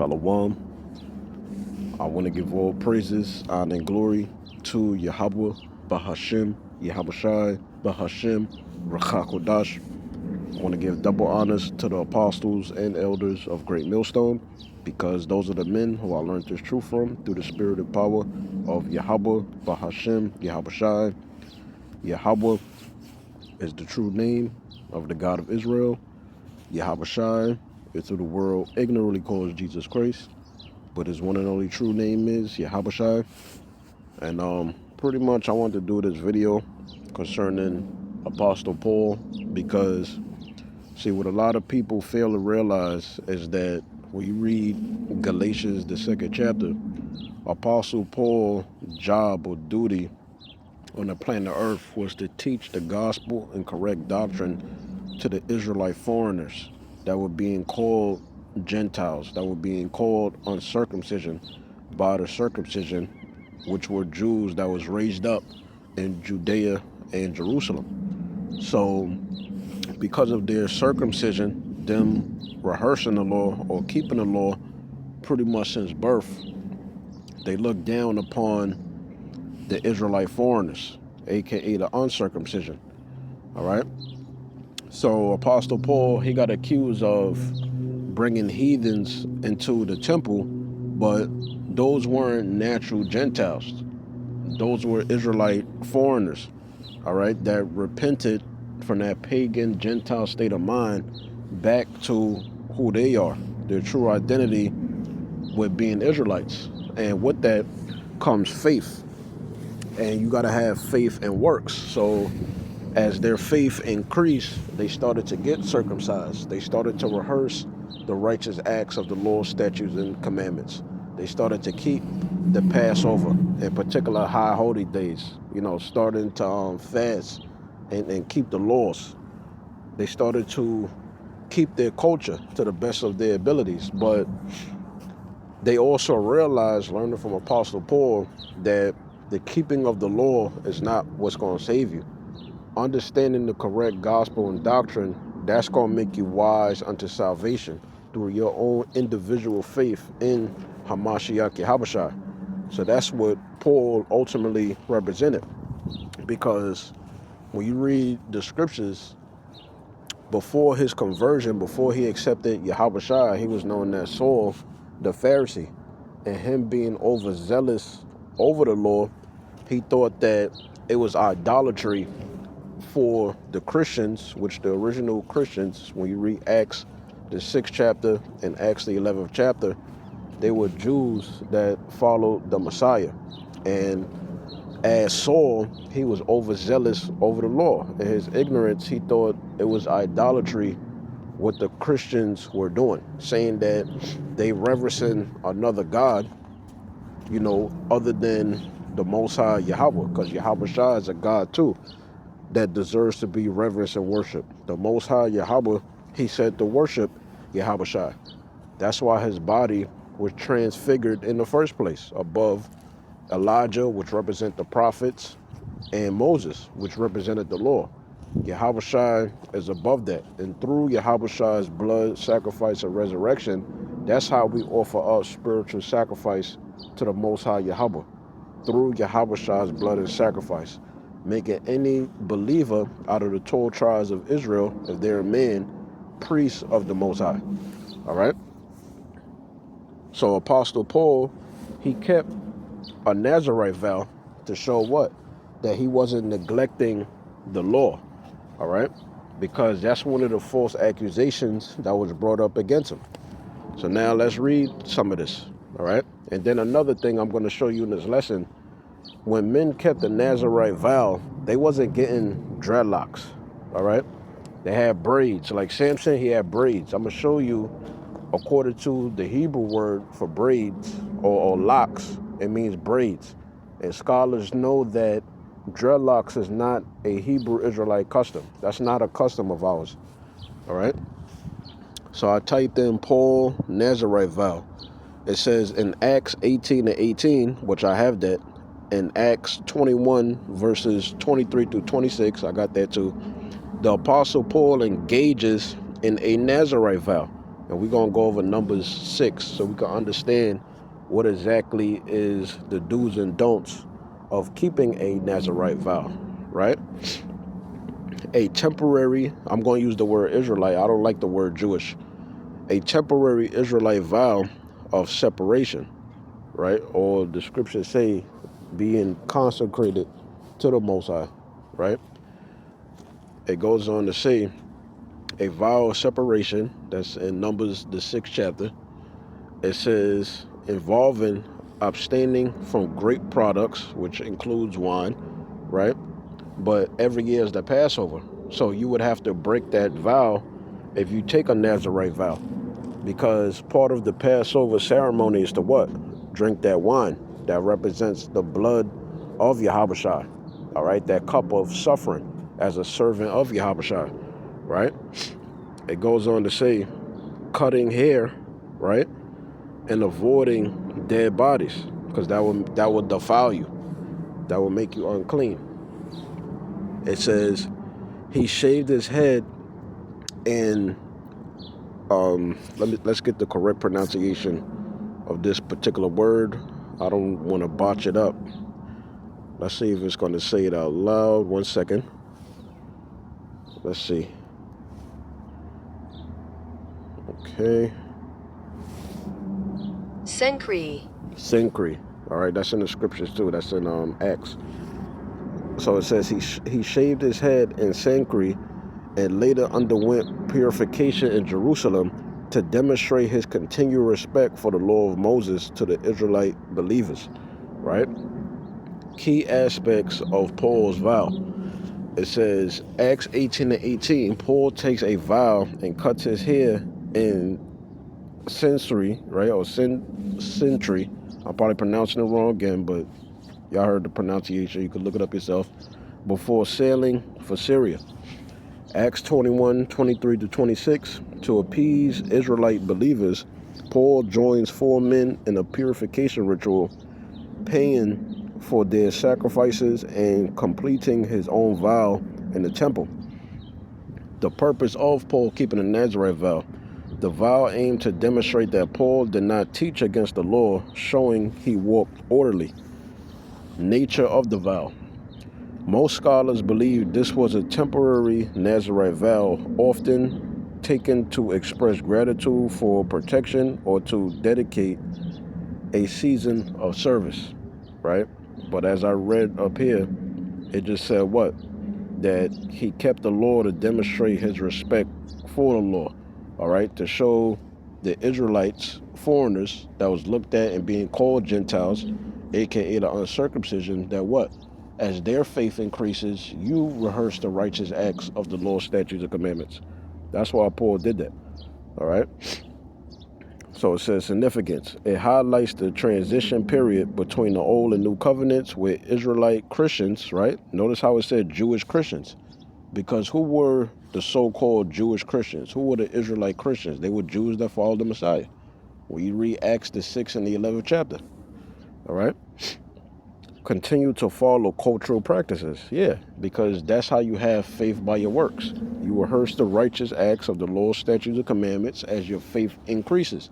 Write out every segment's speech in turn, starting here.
Shalom. I want to give all praises, honor, and glory to Yahweh, Bahashim, Yahushai, Bahashim, Rachakodash. I want to give double honors to the apostles and elders of Great Millstone, because those are the men who I learned this truth from through the spirit and power of Yahweh, Bahashim, Yahushai. Yahweh is the true name of the God of Israel. Yahushai is who the world ignorantly calls Jesus Christ, but his one and only true name is Yahushai. And pretty much I want to do this video concerning Apostle Paul, because see, what a lot of people fail to realize is that when you read Galatians, the 2nd chapter, Apostle Paul's job or duty on the planet of earth was to teach the gospel and correct doctrine to the Israelite foreigners that were being called Gentiles, that were being called uncircumcision by the circumcision, which were Jews that was raised up in Judea and Jerusalem. So because of their circumcision, them rehearsing the law or keeping the law pretty much since birth, they look down upon the Israelite foreigners, aka the uncircumcision. All right. So Apostle Paul, he got accused of bringing heathens into the temple, but those weren't natural Gentiles. Those were Israelite foreigners, all right, that repented from that pagan Gentile state of mind back to who they are, their true identity with being Israelites. And with that comes faith. And you got to have faith and works. So as their faith increased, they started to get circumcised. They started to rehearse the righteous acts of the law, statutes, and commandments. They started to keep the Passover, in particular high holy days, starting to fast and keep the laws. They started to keep their culture to the best of their abilities. But they also realized, learning from Apostle Paul, that the keeping of the law is not what's going to save you. Understanding the correct gospel and doctrine, that's going to make you wise unto salvation through your own individual faith in Hamashiach Yahushua. So that's what Paul ultimately represented. Because when you read the scriptures, before his conversion, before he accepted Yahushua, he was known as Saul the Pharisee. And him being overzealous over the law, he thought that it was idolatry for the Christians, which the original Christians, when you read Acts, the 6th chapter, and Acts, the 11th chapter, they were Jews that followed the Messiah. And as Saul, he was overzealous over the law. In his ignorance, he thought it was idolatry what the Christians were doing, saying that they reverencing another God, other than the Most High Yahweh, because Yahushua is a God too that deserves to be reverenced and worshiped. The Most High Yahweh, he said to worship Yahushua. That's why his body was transfigured in the first place, above Elijah, which represent the prophets, and Moses, which represented the law. Yahushua is above that. And through Yahushua's blood, sacrifice, and resurrection, that's how we offer up spiritual sacrifice to the Most High Yahweh. Through Yahushua's blood and sacrifice, making any believer out of the 12 tribes of Israel, if they're a man, priests of the Most High. All right? So Apostle Paul, he kept a Nazarite vow to show what? That he wasn't neglecting the law. All right? Because that's one of the false accusations that was brought up against him. So now let's read some of this. All right? And then another thing I'm going to show you in this lesson, when men kept the Nazarite vow, they wasn't getting dreadlocks. All right? They had braids. Like Samson, he had braids. I'm going to show you, according to the Hebrew word for braids or locks, it means braids. And scholars know that dreadlocks is not a Hebrew Israelite custom. That's not a custom of ours. All right? So I typed in Paul Nazarite vow. It says in Acts 18:18, which I have that. In Acts 21, verses 23 through 26, I got that too. The Apostle Paul engages in a Nazarite vow. And we're going to go over Numbers 6 so we can understand what exactly is the do's and don'ts of keeping a Nazarite vow, right? A temporary, I'm going to use the word Israelite. I don't like the word Jewish. A temporary Israelite vow of separation, right? Or the scriptures say being consecrated to the Most High, right? It goes on to say a vow of separation, that's in Numbers, the 6th chapter. It says involving abstaining from grape products, which includes wine, right? But every year is the Passover. So you would have to break that vow if you take a Nazarite vow, because part of the Passover ceremony is to what? Drink that wine that represents the blood of Yahushua, all right? That cup of suffering as a servant of Yahushua, right? It goes on to say cutting hair, right? And avoiding dead bodies, because that will defile you. That will make you unclean. It says he shaved his head and let's get the correct pronunciation of this particular word. I don't want to botch it up. Let's see if it's going to say it out loud. 1 second. Let's see. Okay. Senkri. All right, that's in the scriptures too. That's in Acts. So it says he shaved his head in Senkri and later underwent purification in Jerusalem to demonstrate his continued respect for the law of Moses to the Israelite believers, right? Key aspects of Paul's vow. It says, Acts 18:18, Paul takes a vow and cuts his hair in Sentry, right? Or Sentry. I'm probably pronouncing it wrong again, but y'all heard the pronunciation. You could look it up yourself. Before sailing for Syria. Acts 21:23-26, to appease Israelite believers, Paul joins 4 men in a purification ritual, paying for their sacrifices and completing his own vow in the temple. The purpose of Paul keeping a Nazarite vow. The vow aimed to demonstrate that Paul did not teach against the law, showing he walked orderly. Nature of the vow. Most scholars believe this was a temporary Nazarite vow, often taken to express gratitude for protection or to dedicate a season of service, right? But as I read up here, it just said what? That he kept the law to demonstrate his respect for the law, all right? To show the Israelites, foreigners, that was looked at and being called Gentiles, aka the uncircumcision, that what? As their faith increases, you rehearse the righteous acts of the law, statutes, and commandments. That's why Paul did that, all right? So it says significance. It highlights the transition period between the old and new covenants with Israelite Christians, right? Notice how it said Jewish Christians, because who were the so-called Jewish Christians? Who were the Israelite Christians? They were Jews that followed the Messiah. When you read Acts the 6th and the 11th chapter, all right? Continue to follow cultural practices. Yeah, because that's how you have faith by your works. You rehearse the righteous acts of the law, statutes, and commandments as your faith increases,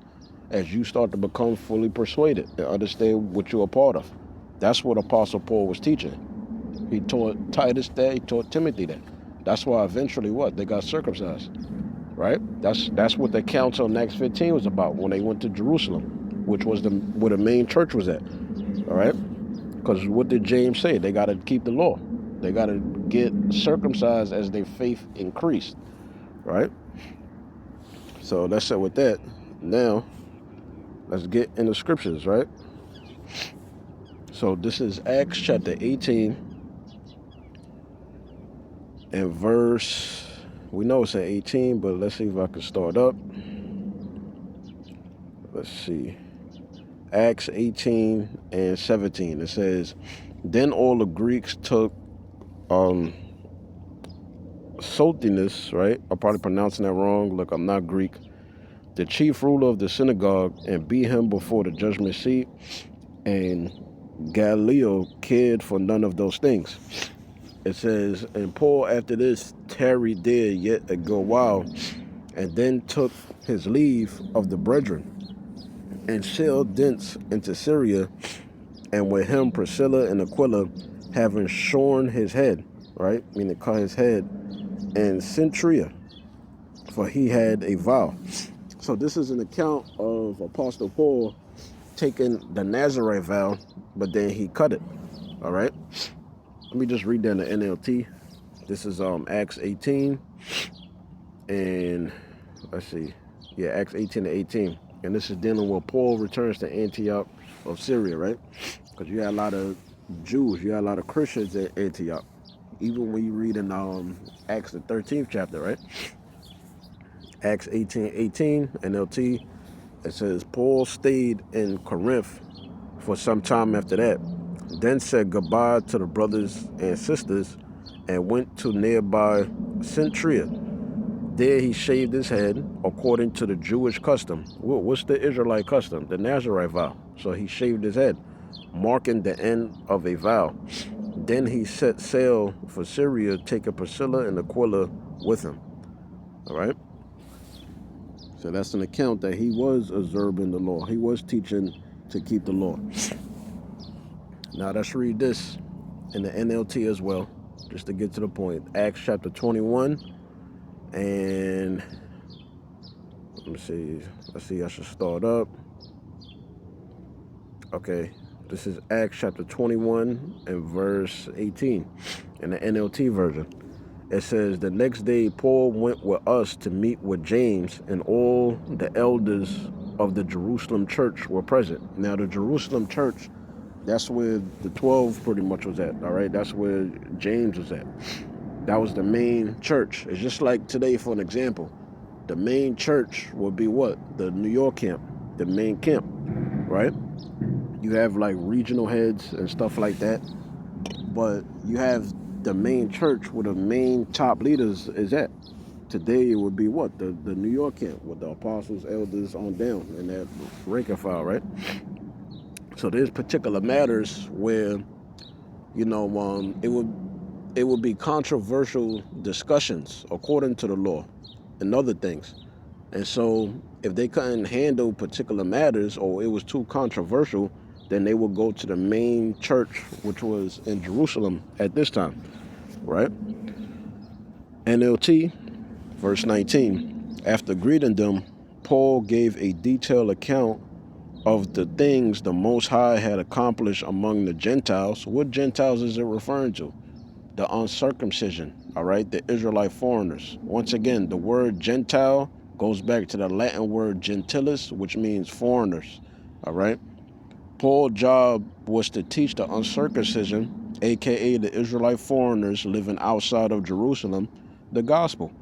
as you start to become fully persuaded and understand what you're a part of. That's what Apostle Paul was teaching. He taught Titus that, he taught Timothy that. That's why eventually what? They got circumcised, right? That's what the council in Acts 15 was about when they went to Jerusalem, which was where the main church was at, all right? Because what did James say? They got to keep the law. They got to get circumcised as their faith increased, right? So that's it with that. Now, let's get in the scriptures, right? So this is Acts chapter 18 and verse, we know it's at 18, but let's see if I can start up. Let's see. Acts 18 and 17. It says, then all the Greeks took Sotinus, right? I'm probably pronouncing that wrong. Look, I'm not Greek. The chief ruler of the synagogue, and beat him before the judgment seat. And Galileo cared for none of those things. It says, and Paul after this tarried there yet a good while, and then took his leave of the brethren, and sailed thence into Syria, and with him Priscilla and Aquila, having shorn his head, right, meaning cut his head, and Centuria, for he had a vow. So this is an account of Apostle Paul taking the Nazarite vow, but then he cut it. All right. Let me just read down the NLT. This is Acts 18, and let's see, yeah, Acts 18 to 18, and this is dealing with Paul returns to Antioch of Syria, right? Because you had a lot of Jews, you had a lot of Christians at Antioch. Even when you read in Acts the 13th chapter, right? Acts 18:18 NLT. It says, Paul stayed in Corinth for some time after that, then said goodbye to the brothers and sisters, and went to nearby Centuria. There he shaved his head according to the Jewish custom. What's the Israelite custom? The Nazarite vow. So he shaved his head, marking the end of a vow. Then he set sail for Syria, taking Priscilla and Aquila with him. All right? So that's an account that he was observing the law. He was teaching to keep the law. Now let's read this in the NLT as well, just to get to the point. Acts chapter 21, and let me see. Let's see, I should start up. Okay, this is Acts chapter 21 and verse 18 in the NLT version. It says, the next day Paul went with us to meet with James, and all the elders of the Jerusalem church were present. Now the Jerusalem church, that's where the 12 pretty much was at, all right? That's where James was at. That was the main church. It's just like today, for an example. The main church would be what? The New York camp, the main camp, right? You have like regional heads and stuff like that, but you have the main church where the main top leaders is at. Today it would be what? The New York camp with the apostles, elders on down in that rank and file, right? So there's particular matters where, you know, it would be controversial discussions according to the law and other things. And so if they couldn't handle particular matters, or it was too controversial, then they would go to the main church, which was in Jerusalem at this time, right? NLT, verse 19. After greeting them, Paul gave a detailed account of the things the Most High had accomplished among the Gentiles. What Gentiles is it referring to? The uncircumcision, all right? The Israelite foreigners. Once again, the word Gentile goes back to the Latin word gentilis, which means foreigners, all right? Paul's job was to teach the uncircumcision, aka the Israelite foreigners living outside of Jerusalem, the gospel.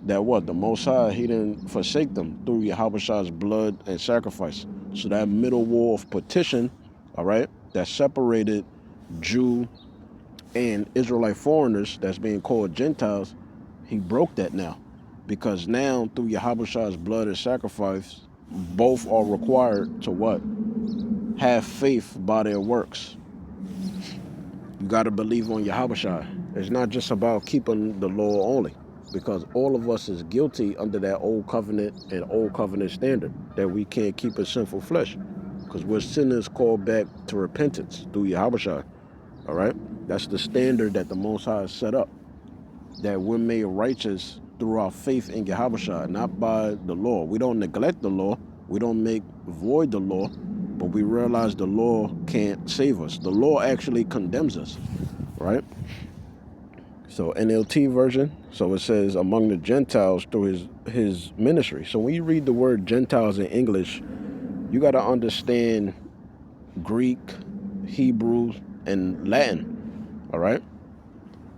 That what? The Most High, he didn't forsake them through Yahweh's blood and sacrifice. So that middle wall of partition, all right, that separated Jew and Israelite foreigners, that's being called Gentiles, he broke that now. Because now through Yahweh's blood and sacrifice, both are required to what? Have faith by their works. You got to believe on Yahweh. It's not just about keeping the law only, because all of us is guilty under that old covenant and old covenant standard that we can't keep a sinful flesh, because we're sinners called back to repentance through Yahweh. All right, that's the standard that the Most High set up, that we're made righteous through our faith in Yahweh, not by the law. We don't neglect the law. We don't make void the law. But we realize the law can't save us. The law actually condemns us, right? So NLT version, so it says among the Gentiles through his ministry. So when you read the word Gentiles in English, you got to understand Greek, Hebrew, and Latin, all right?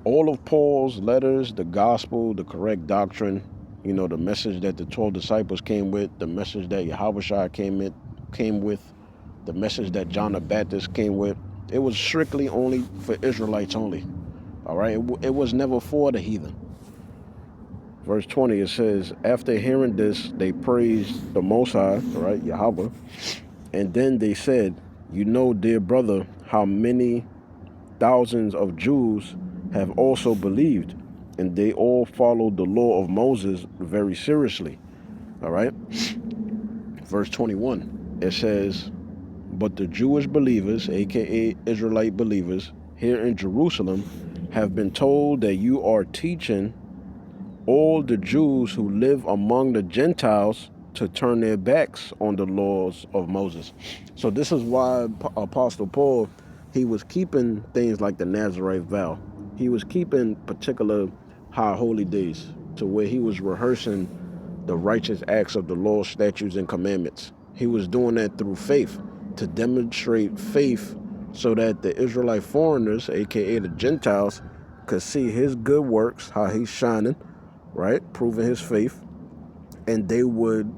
All of Paul's letters, the gospel, the correct doctrine, you know, the message that the 12 disciples came with, the message that Yahweh came with, the message that John the Baptist came with, it was strictly only for Israelites only. All right, it was never for the heathen. Verse 20, it says, after hearing this, they praised the Most High, all right, Yahweh, and then they said, you know, dear brother, how many thousands of Jews have also believed, and they all followed the law of Moses very seriously. All right. Verse 21, it says, but the Jewish believers, aka Israelite believers, here in Jerusalem have been told that you are teaching all the Jews who live among the Gentiles to turn their backs on the laws of Moses. So this is why Apostle Paul, he was keeping things like the Nazarite vow. He was keeping particular high holy days to where he was rehearsing the righteous acts of the law, statutes, and commandments. He was doing that through faith, to demonstrate faith so that the Israelite foreigners, aka the Gentiles, could see his good works, how he's shining, right? Proving his faith, and they would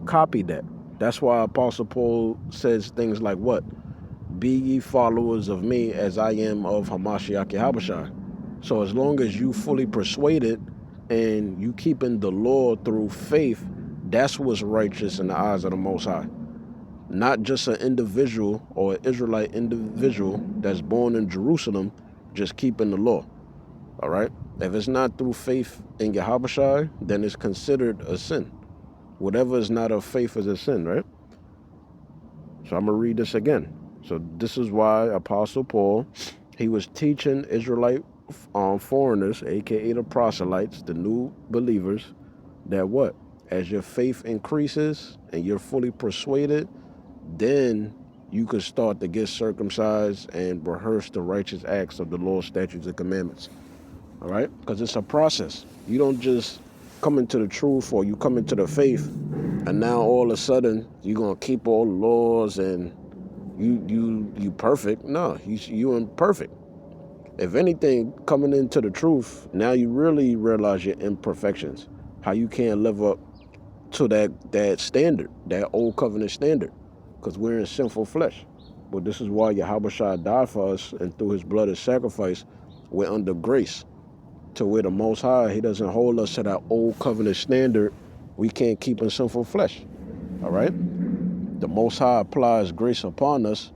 copy that. That's why Apostle Paul says things like what? Be ye followers of me as I am of Hamashiach Yahushua. So as long as you fully persuaded and you keeping the law through faith, that's what's righteous in the eyes of the Most High. Not just an individual or an Israelite individual that's born in Jerusalem just keeping the law. All right? If it's not through faith in Yahushua, then it's considered a sin. Whatever is not of faith is a sin, right? So I'm going to read this again. So this is why Apostle Paul, he was teaching Israelite foreigners, aka the proselytes, the new believers, that what? As your faith increases and you're fully persuaded, then you can start to get circumcised and rehearse the righteous acts of the law, statutes, and commandments. All right? Because it's a process. You don't just come into the truth or you come into the faith and now all of a sudden you're going to keep all the laws and you perfect. No, you imperfect. If anything, coming into the truth, now you really realize your imperfections, how you can't live up to that standard, that old covenant standard, because we're in sinful flesh. But this is why Yahushua died for us, and through his blood and sacrifice, we're under grace, to where the Most High, he doesn't hold us to that old covenant standard we can't keep in sinful flesh. All right? The Most High applies grace upon us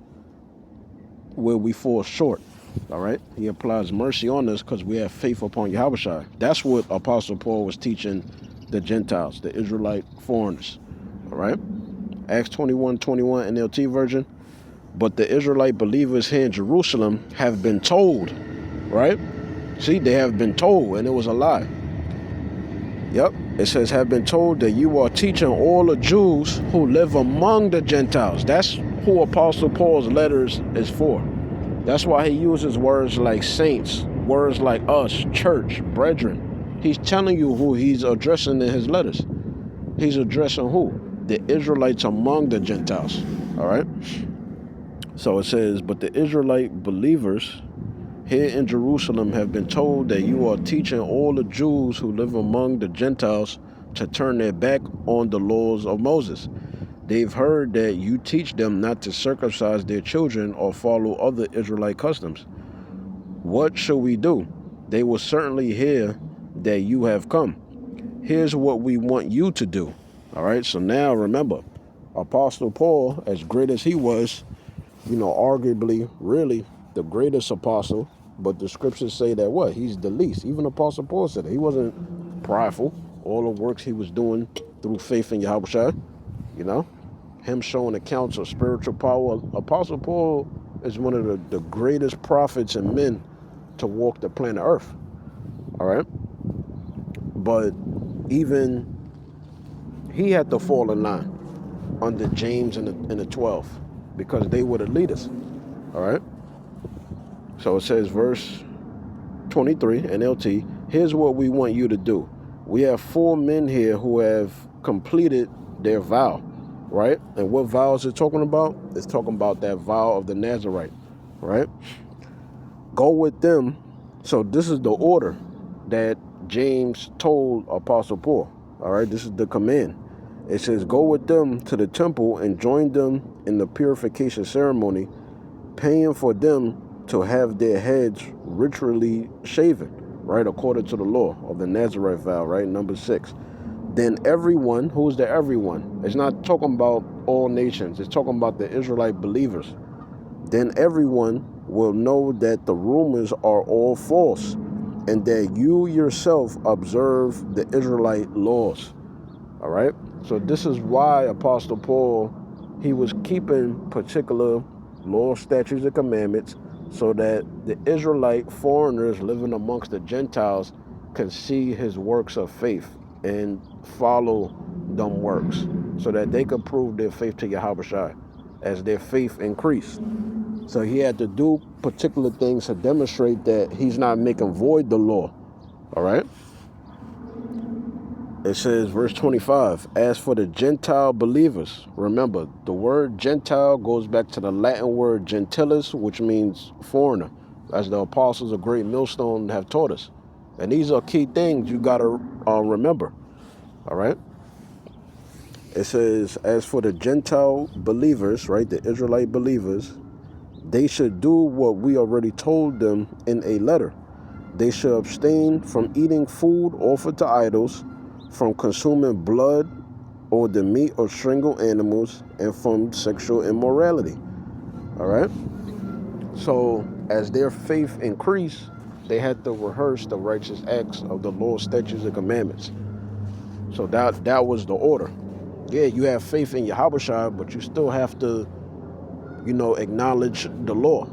where we fall short. All right? He applies mercy on us because we have faith upon Yahushua. That's what Apostle Paul was teaching the Gentiles, the Israelite foreigners. All right? Acts 21:21 NLT version. But the Israelite believers here in Jerusalem have been told, right? See, they have been told, and it was a lie. Yep, it says have been told that you are teaching all the Jews who live among the Gentiles. That's who Apostle Paul's letters is for. That's why he uses words like saints, words like us, church, brethren. He's telling you who he's addressing in his letters. He's addressing who? The Israelites among the Gentiles. All right? So it says, but the Israelite believers here in Jerusalem have been told that you are teaching all the Jews who live among the Gentiles to turn their back on the laws of Moses. They've heard that you teach them not to circumcise their children or follow other Israelite customs. What shall we do? They will certainly hear that you have come. Here's what we want you to do. All right, so now remember, Apostle Paul, as great as he was, arguably, really, the greatest apostle, but the scriptures say that what? He's the least. Even Apostle Paul said it. He wasn't prideful. All the works he was doing through faith in Yahushua, him showing accounts of spiritual power. Apostle Paul is one of the greatest prophets and men to walk the planet Earth. All right? But even he had to fall in line under James and the 12 because they were the leaders. All right? So it says, verse 23, NLT, here's what we want you to do. We have 4 men here who have completed their vow, right? And what vow is it talking about? It's talking about that vow of the Nazarite, right? Go with them. So this is the order that James told Apostle Paul, all right? This is the command. It says, go with them to the temple and join them in the purification ceremony, paying for them to have their heads ritually shaven, right, according to the law of the Nazarite vow, right, number 6. Then everyone, who's the everyone? It's not talking about all nations. It's talking about the Israelite believers. Then everyone will know that the rumors are all false and that you yourself observe the Israelite laws, all right? So this is why Apostle Paul, he was keeping particular law, statutes, and commandments so that the Israelite foreigners living amongst the Gentiles can see his works of faith and follow them works so that they could prove their faith to Yahweh as their faith increased. So he had to do particular things to demonstrate that he's not making void the law. All right? It says, verse 25, as for the Gentile believers, remember, the word Gentile goes back to the Latin word gentilis, which means foreigner, as the apostles of Great Millstone have taught us. And these are key things you got to remember. All right? It says, as for the Gentile believers, right, the Israelite believers, they should do what we already told them in a letter. They should abstain from eating food offered to idols, from consuming blood or the meat of strangled animals, and from sexual immorality. All right? So as their faith increased, they had to rehearse the righteous acts of the law, statutes, and commandments. So that was the order. Yeah, you have faith in Yahweh, but you still have to, acknowledge the law.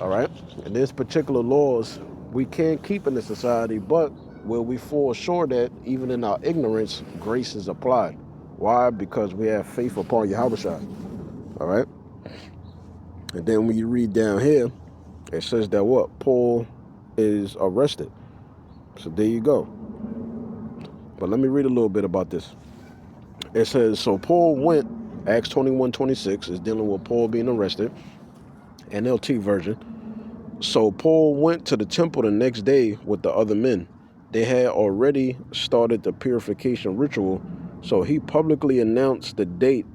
All right? And there's particular laws we can't keep in the society, but where we fall short that even in our ignorance, grace is applied. Why? Because we have faith upon Yahweh. All right? And then when you read down here, it says that what? Paul is arrested. So there you go. But let me read a little bit about this. It says, so Paul went, Acts 21:26 is dealing with Paul being arrested, NLT version. So Paul went to the temple the next day with the other men. They had already started the purification ritual, so he publicly announced the date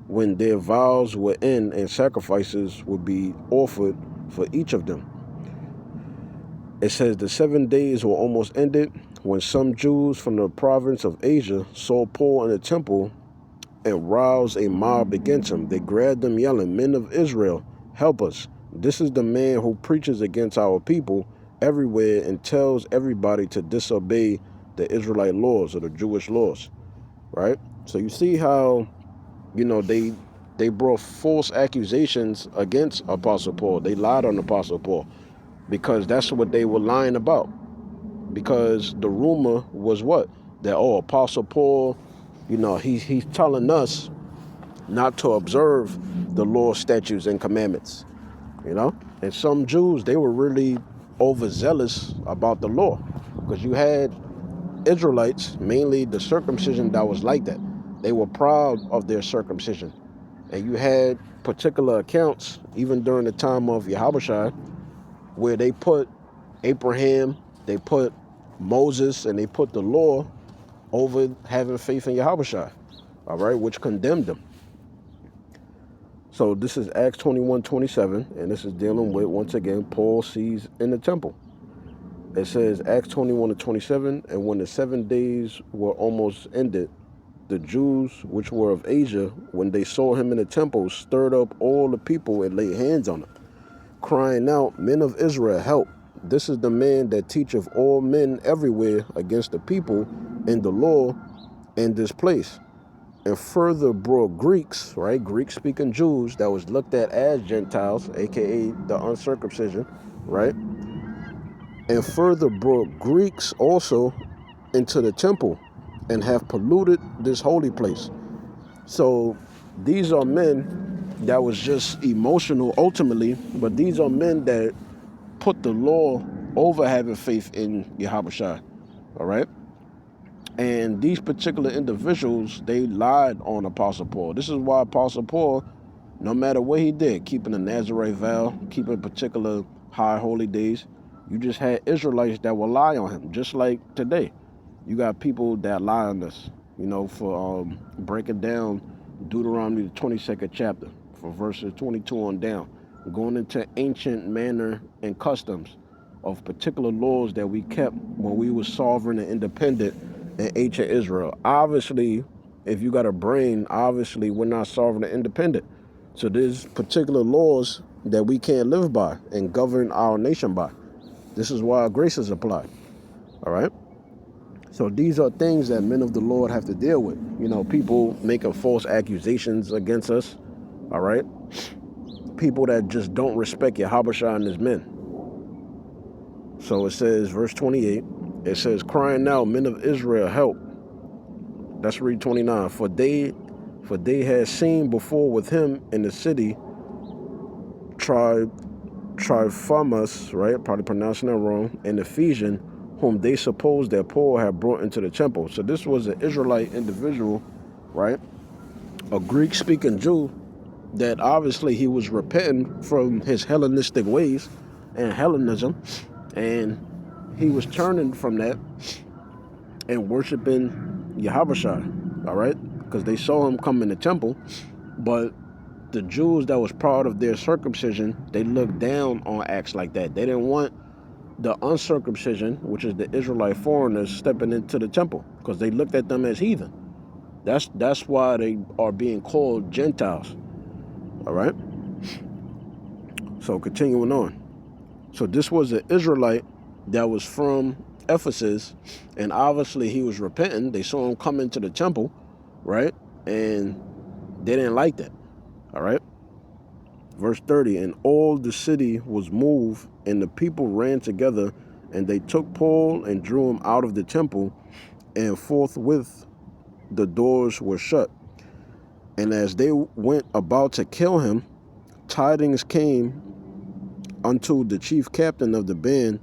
when their vows would end and sacrifices would be offered for each of them. It says the 7 days were almost ended when some Jews from the province of Asia saw Paul in the temple and roused a mob against him. They grabbed him yelling, "Men of Israel, help us. This is the man who preaches against our people everywhere and tells everybody to disobey the Israelite laws or the Jewish laws." Right? So you see how, they brought false accusations against Apostle Paul. They lied on Apostle Paul because that's what they were lying about. Because the rumor was what? That, Apostle Paul, he's telling us not to observe the law, statutes, and commandments. And some Jews, they were really overzealous about the law, because you had Israelites, mainly the circumcision, that was like that. They were proud of their circumcision. And you had particular accounts, even during the time of Yahweh, where they put Abraham, they put Moses, and they put the law over having faith in Yahweh, all right, which condemned them. So this is Acts 21:27, and this is dealing with, once again, Paul sees in the temple. It says, Acts 21:27, and when the 7 days were almost ended, the Jews which were of Asia, when they saw him in the temple, stirred up all the people and laid hands on him, crying out, "Men of Israel, help. This is the man that teacheth all men everywhere against the people and the law in this place." And further brought Greeks, right, Greek-speaking Jews that was looked at as Gentiles, aka the uncircumcision, right? And further brought Greeks also into the temple and have polluted this holy place. So these are men that was just emotional ultimately, but these are men that put the law over having faith in Yahweh, all right? And these particular individuals, they lied on Apostle Paul. This is why Apostle Paul, no matter what he did, keeping the Nazarite vow, keeping particular high holy days, you just had Israelites that will lie on him, just like today. You got people that lie on us, for breaking down Deuteronomy, the 22nd chapter, for verses 22 on down, going into ancient manner and customs of particular laws that we kept when we were sovereign and independent in ancient Israel. Obviously, if you got a brain, obviously we're not sovereign and independent. So there's particular laws that we can't live by and govern our nation by. This is why grace is applied. All right? So these are things that men of the Lord have to deal with. You know, people making false accusations against us, all right? People that just don't respect Yahushua and his men. So it says, verse 28, it says, crying out, men of Israel, help. Let's read 29. For they had seen before with him in the city Trophimus, right? Probably pronouncing that wrong, an Ephesian, whom they supposed that Paul had brought into the temple. So this was an Israelite individual, right? A Greek-speaking Jew that obviously he was repenting from his Hellenistic ways and Hellenism, and he was turning from that and worshiping Yahushua, all right? Because they saw him come in the temple, but the Jews that was part of their circumcision, they looked down on acts like that. They didn't want the uncircumcision, which is the Israelite foreigners, stepping into the temple because they looked at them as heathen. That's why they are being called Gentiles, all right? So continuing on. So this was an Israelite that was from Ephesus, and obviously he was repenting. They saw him come into the temple, right? And they didn't like that, all right? Verse 30, and all the city was moved, and the people ran together, and they took Paul and drew him out of the temple, and forthwith the doors were shut. And as they went about to kill him, tidings came unto the chief captain of the band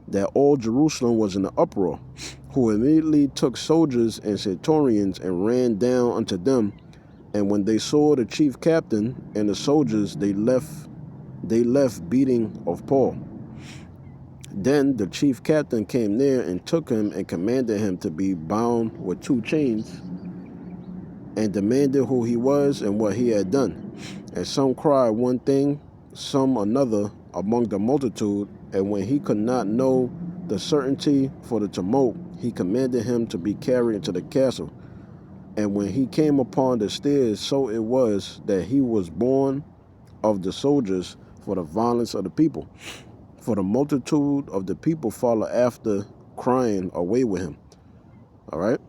that all Jerusalem was in an uproar, who immediately took soldiers and centurions and ran down unto them. And when they saw the chief captain and the soldiers, they left beating of Paul. Then the chief captain came near and took him and commanded him to be bound with 2 chains, and demanded who he was and what he had done. And some cried one thing, some another among the multitude. And when he could not know the certainty for the tumult, he commanded him to be carried into the castle. And when he came upon the stairs, so it was that he was borne of the soldiers for the violence of the people. For the multitude of the people followed after, crying, away with him. All right?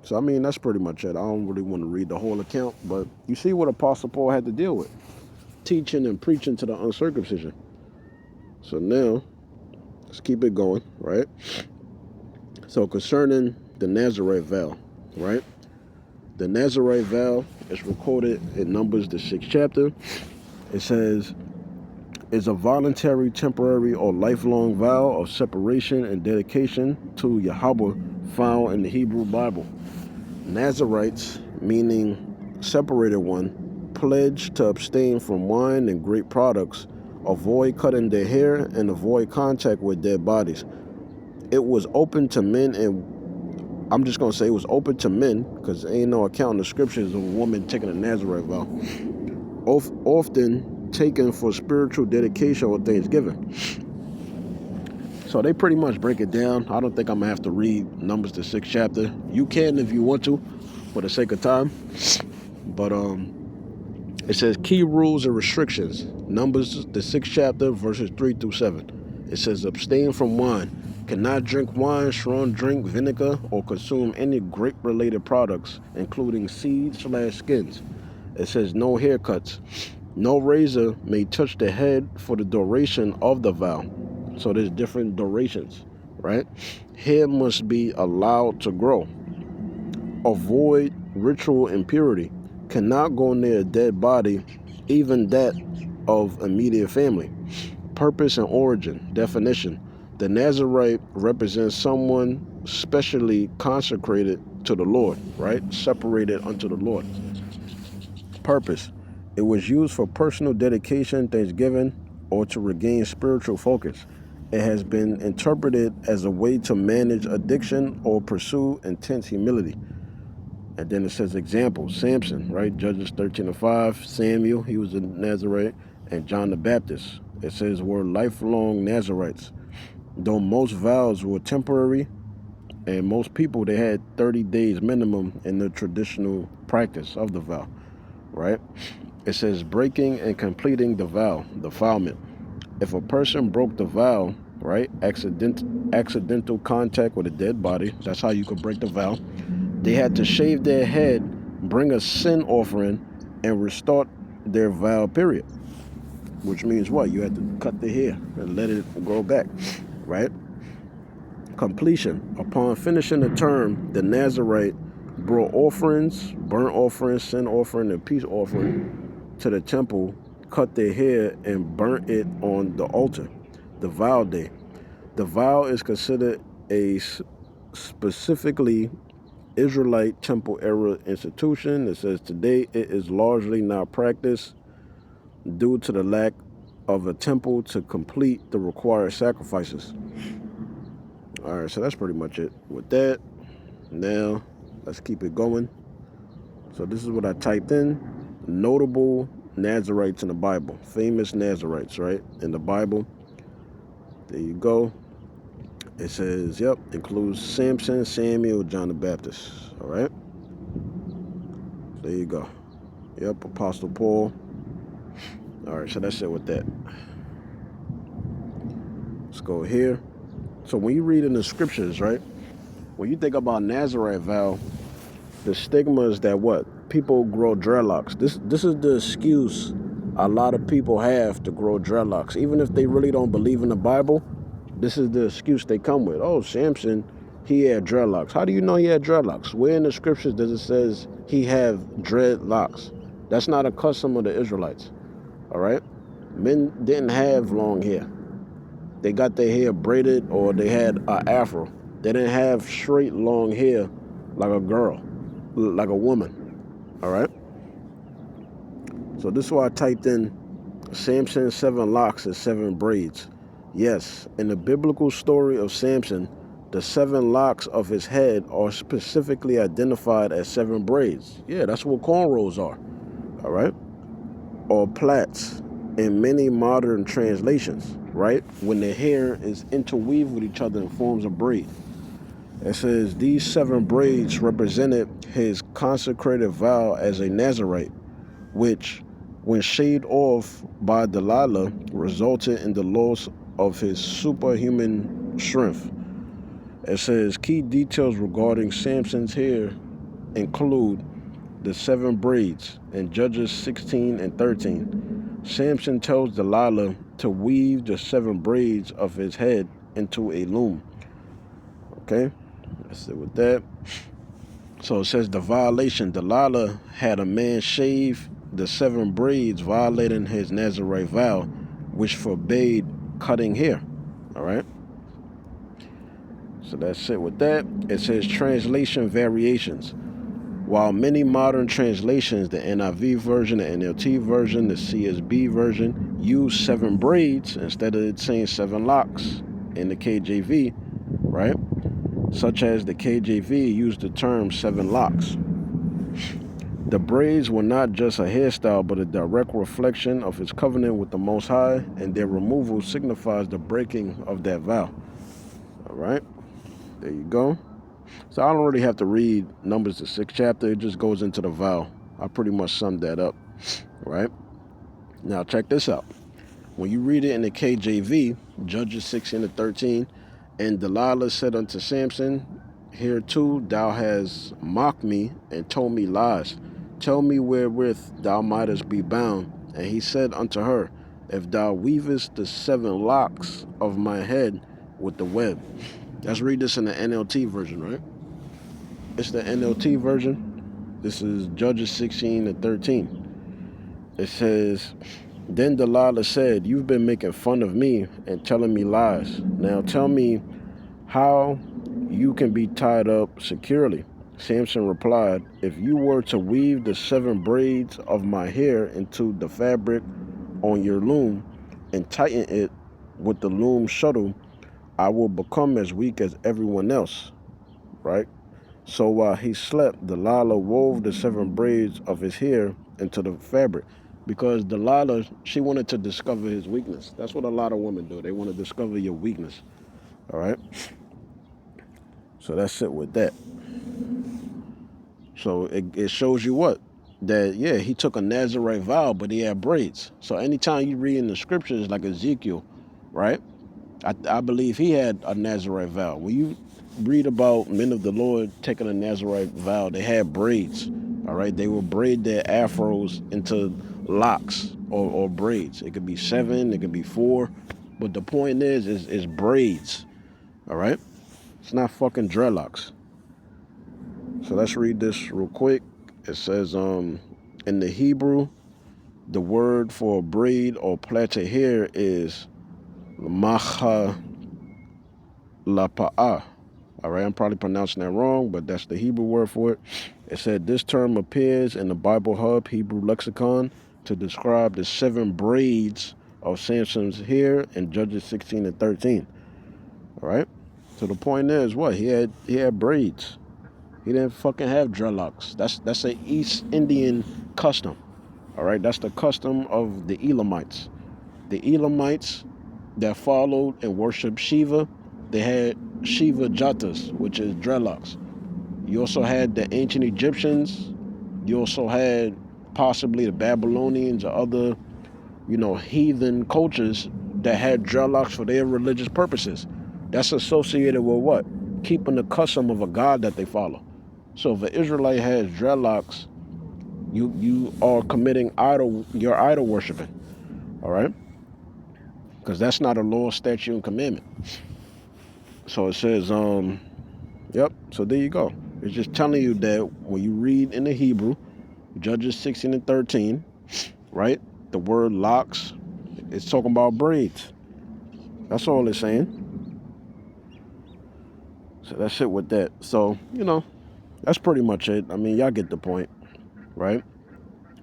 So, I mean, that's pretty much it. I don't really want to read the whole account, but you see what Apostle Paul had to deal with. Teaching and preaching to the uncircumcision. So now, let's keep it going, right? So concerning the Nazarite vow, right? The Nazarite vow is recorded in Numbers, the 6th chapter. It says, is a voluntary, temporary, or lifelong vow of separation and dedication to Yahweh found in the Hebrew Bible. Nazarites, meaning separated one, pledged to abstain from wine and grape products, avoid cutting their hair, and avoid contact with dead bodies. It was open to men, and I'm just going to say it was open to men because there ain't no account in the scriptures of a woman taking a Nazarite vow. Often taken for spiritual dedication or thanksgiving. So they pretty much break it down. I don't think I'm going to have to read Numbers, the 6th chapter. You can if you want to, for the sake of time. But it says key rules and restrictions. Numbers, the 6th chapter, verses 3 through 7. It says abstain from wine. Cannot drink wine, strong drink, vinegar, or consume any grape-related products, including seeds/skins. It says no haircuts. No razor may touch the head for the duration of the vow. So there's different durations, right? Hair must be allowed to grow. Avoid ritual impurity. Cannot go near a dead body, even that of immediate family. Purpose and origin. Definition. The Nazarite represents someone specially consecrated to the Lord, right? Separated unto the Lord. Purpose. It was used for personal dedication, thanksgiving, or to regain spiritual focus. It has been interpreted as a way to manage addiction or pursue intense humility. And then it says examples. Samson, right? Judges 13:5. Samuel, he was a Nazarite. And John the Baptist. It says were lifelong Nazarites. Though most vows were temporary, and most people, they had 30 days minimum in the traditional practice of the vow, right? It says breaking and completing the vow, defilement. If a person broke the vow, right? Accidental contact with a dead body. That's how you could break the vow. They had to shave their head, bring a sin offering, and restart their vow period. Which means what? You had to cut the hair and let it grow back, right? Completion. Upon finishing the term, the Nazarite brought offerings, burnt offerings, sin offering, and peace offering to the temple, cut their hair, and burnt it on the altar. The vow day. The vow is considered a specifically Israelite temple era institution. It says today it is largely not practiced due to the lack of a temple to complete the required sacrifices. All right, so that's pretty much it with that. Now, let's keep it going. So this is what I typed in. Notable Nazarites in the Bible. Famous Nazarites, right? In the Bible. There you go. It says, yep, includes Samson, Samuel, John the Baptist. All right? There you go. Yep, Apostle Paul. All right, so that's it with that. Let's go here. So when you read in the scriptures, right? When you think about Nazarite vow, the stigma is that what? People grow dreadlocks. This is the excuse a lot of people have to grow dreadlocks. Even if they really don't believe in the Bible, this is the excuse they come with. Oh, Samson, he had dreadlocks. How do you know he had dreadlocks? Where in the scriptures does it says he have dreadlocks? That's not a custom of the Israelites. All right? Men didn't have long hair. They got their hair braided or they had an afro. They didn't have straight long hair like a girl, like a woman. All right? So this is why I typed in Samson 7 locks and 7 braids. Yes, in the biblical story of Samson, the 7 locks of his head are specifically identified as 7 braids. Yeah, that's what cornrows are. All right? Or plaits in many modern translations, right? When the hair is interweaved with each other and forms a braid. It says these 7 braids represented his consecrated vow as a Nazarite, which, when shaved off by Delilah, resulted in the loss of his superhuman strength. It says key details regarding Samson's hair include the 7 braids in Judges 16 and 13. Samson tells Delilah to weave the 7 braids of his head into a loom. Okay, let's sit with that. So it says the violation. Delilah had a man shave the 7 braids, violating his Nazarite vow, which forbade cutting hair. All right. So that's it with that. It says translation variations. While many modern translations, the NIV version, the NLT version, the CSB version, use 7 braids instead of it saying 7 locks in the KJV, right? Such as the KJV used the term 7 locks. The braids were not just a hairstyle, but a direct reflection of his covenant with the Most High, and their removal signifies the breaking of that vow. All right, there you go. So I don't really have to read Numbers the 6th chapter. It just goes into the vow. I pretty much summed that up, right? Now check this out. When you read it in the KJV, Judges 16 to 13, and Delilah said unto Samson, hereto thou hast mocked me and told me lies. Tell me wherewith thou mightest be bound. And he said unto her, if thou weavest the 7 locks of my head with the web. Let's read this in the NLT version, right? It's the NLT version. This is Judges 16 and 13. It says, then Delilah said, you've been making fun of me and telling me lies. Now tell me how you can be tied up securely. Samson replied, if you were to weave the 7 braids of my hair into the fabric on your loom and tighten it with the loom shuttle, I will become as weak as everyone else, right? So while he slept, Delilah wove the 7 braids of his hair into the fabric, because Delilah, she wanted to discover his weakness. That's what a lot of women do. They want to discover your weakness, all right? So that's it with that. So it shows you what? That, yeah, he took a Nazarite vow, but he had braids. So anytime you read in the scriptures like Ezekiel, right? I believe he had a Nazarite vow. When you read about men of the Lord taking a Nazarite vow, they had braids. All right, they will braid their afros into locks or braids. It could be 7, it could be 4, but the point is braids. All right, it's not fucking dreadlocks. So let's read this real quick. It says, in the Hebrew, the word for braid or plaited hair is mahalapa'ah. All right, I'm probably pronouncing that wrong, but that's the Hebrew word for it. It said this term appears in the Bible Hub Hebrew lexicon to describe the 7 braids of Samson's hair in Judges 16 and 13. All right, so the point is what? He had braids. He didn't fucking have dreadlocks. That's an East Indian custom. All right, that's the custom of the Elamites. The Elamites that followed and worshipped Shiva, they had Shiva Jatas, which is dreadlocks. You also had the ancient Egyptians. You also had possibly the Babylonians or other, heathen cultures that had dreadlocks for their religious purposes. That's associated with what? Keeping the custom of a god that they follow. So if an Israelite has dreadlocks, you are committing your idol worshiping. All right? Because that's not a law, statute, and commandment. So it says, yep, so there you go. It's just telling you that when you read in the Hebrew, Judges 16 and 13, right? The word locks, it's talking about braids. That's all it's saying. So that's it with that. So, that's pretty much it. I mean, y'all get the point, right?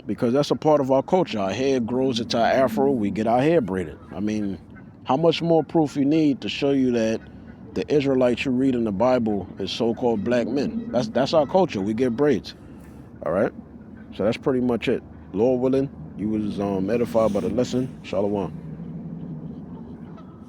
Because that's a part of our culture. Our hair grows into our afro, we get our hair braided. I mean, how much more proof you need to show you that the Israelites you read in the Bible is so-called black men? That's our culture. We get braids. All right? So that's pretty much it. Lord willing, you was edified by the lesson. Shalom.